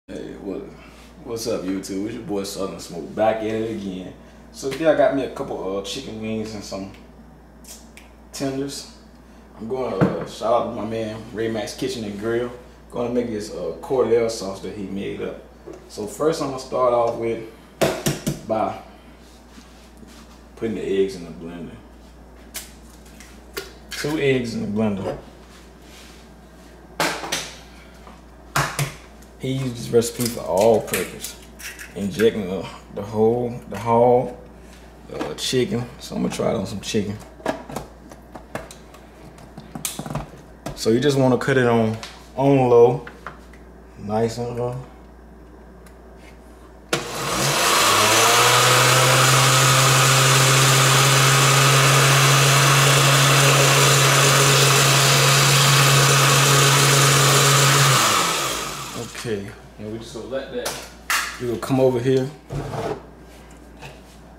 Hey, what's up, YouTube? It's your boy Southern Smoke back at it again. So today I got me a couple chicken wings and some tenders. I'm going to shout out to my man Ray Max Kitchen and Grill. Going to make this Cornell sauce that he made up. So first I'm gonna start off with by putting the eggs in the blender. 2 eggs in the blender. He used this recipe for all purpose. Injecting the whole chicken. So I'm gonna try it on some chicken. So you just want to cut it on low, nice and low. Okay, and we just gonna let that. You will come over here.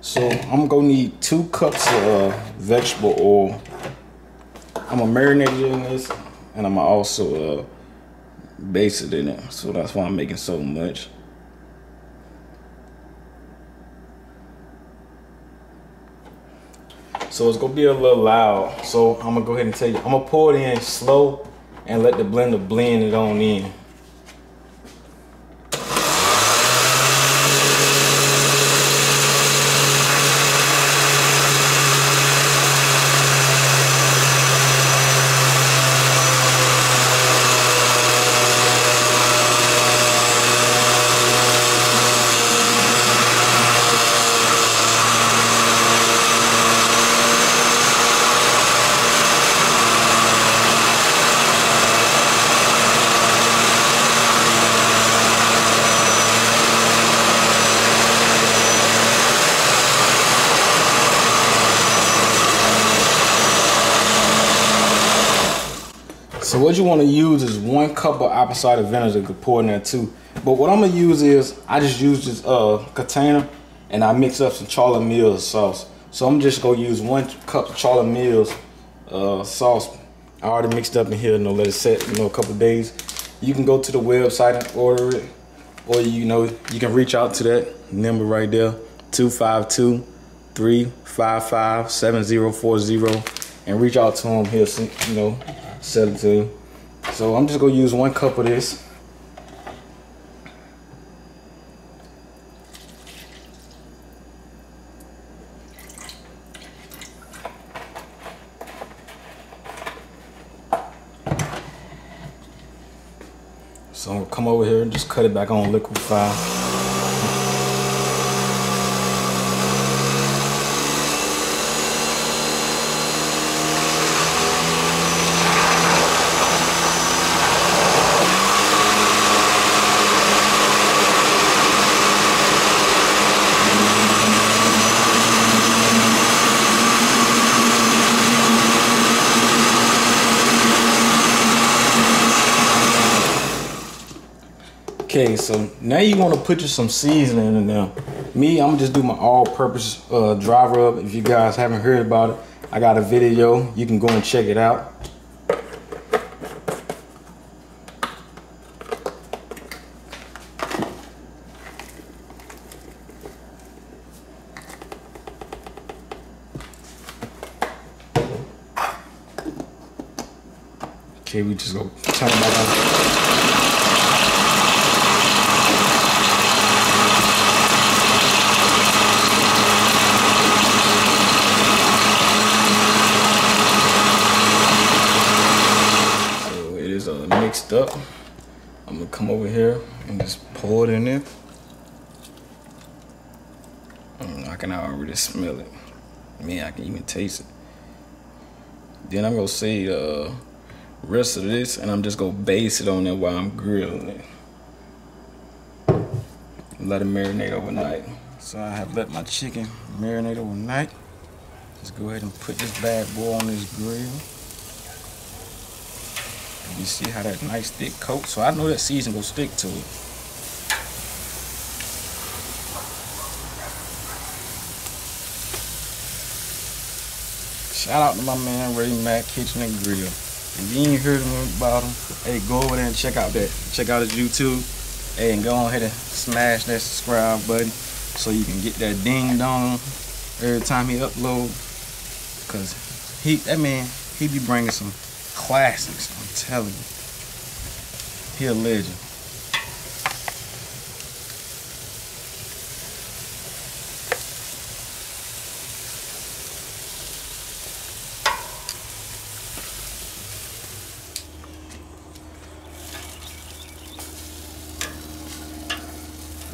So I'm gonna need 2 cups of vegetable oil. I'm gonna marinate it in this, and I'm gonna also base it in it. So that's why I'm making so much. So it's gonna be a little loud. So I'm gonna go ahead and tell you, I'm gonna pour it in slow and let the blender blend it on in. So what you want to use is 1 cup of apple cider vinegar to pour in there too. But what I'm gonna use is I just use this container and I mix up some Charlie Mills sauce. So I'm just gonna use 1 cup of Charlie Mills sauce. I already mixed up in here. Let it set a couple of days. You can go to the website and order it, or you can reach out to that number right there, 252-355-7040, and reach out to him. He'll sell it to you. So I'm just gonna use 1 cup of this. So I'm gonna come over here and just cut it back on liquefy. Okay, so now you want to put some seasoning in there. Me, I'm gonna just do my all-purpose dry rub. If you guys haven't heard about it, I got a video. You can go and check it out. Okay, we just go turn it back on. Mixed up. I'm gonna come over here and just pour it in there. I can already smell it. I can even taste it. Then I'm gonna say the rest of this, and I'm just gonna base it on there while I'm grilling it. Let it marinate overnight. So I have let my chicken marinate overnight. Let's go ahead and put this bad boy on this grill. You see how that nice thick coat? So I know that season will stick to it. Shout out to my man Ray Max Kitchen and Grill. If you ain't heard about him, hey, go over there and check out his YouTube. Hey, and go ahead and smash that subscribe button so you can get that ding dong every time he upload. Cause that man, he be bringing some classics. I'm telling you, he a legend.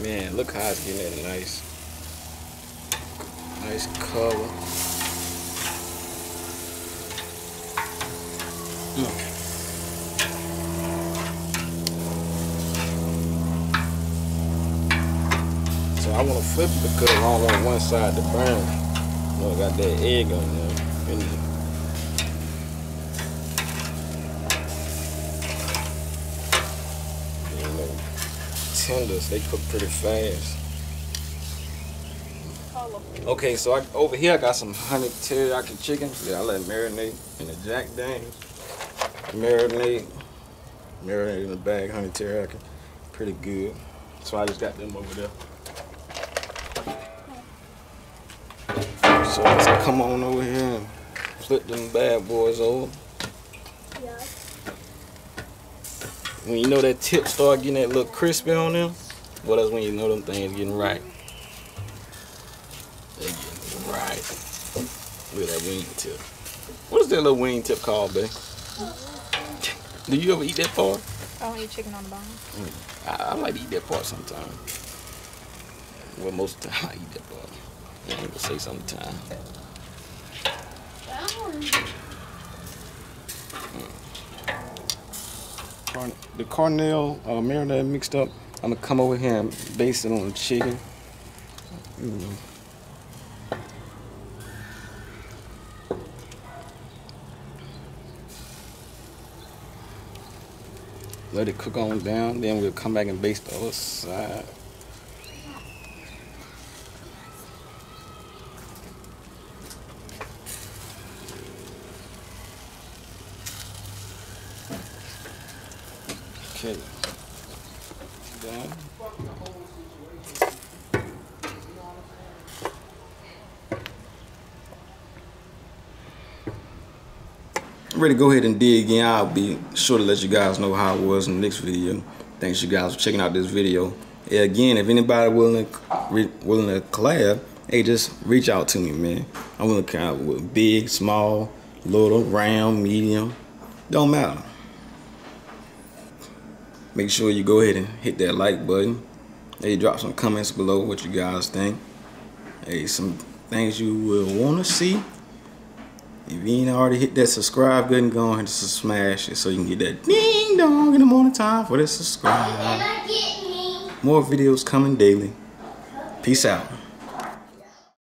Man, look how it's getting that nice color. So I want to flip it because I don't want one side to burn. I got that egg on there. Tenders, they cook pretty fast. Okay, so over here I got some honey teriyaki chicken. Yeah, I let it marinate in the Jack Daniels. Marinate in the bag, honey teriyaki. Pretty good. So I just got them over there. So let's come on over here and flip them bad boys over. Yeah. When you know that tip start getting that little crispy on them, well, that's when you know them things getting right. They're getting right. Look at that wing tip. What is that little wing tip called, babe? Do you ever eat that part? I don't eat chicken on the bone. I like to eat that part sometimes. Well, most of the time I eat that part. I ain't gonna say sometimes. The Cornell marinade mixed up. I'm gonna come over here and base it on the chicken. Let it cook on down, then we'll come back and baste the other side. Okay. Done. I'm ready to go ahead and dig in. I'll be sure to let you guys know how it was in the next video. Thanks you guys for checking out this video. Yeah, again, if anybody willing to collab, hey, just reach out to me, man. I'm willing to collab with big, small, little, round, medium. Don't matter. Make sure you go ahead and hit that like button. Hey, drop some comments below what you guys think. Hey, some things you will want to see. If you ain't already hit that subscribe button, go ahead and smash it so you can get that ding dong in the morning time for the subscribe. More videos coming daily. Peace out.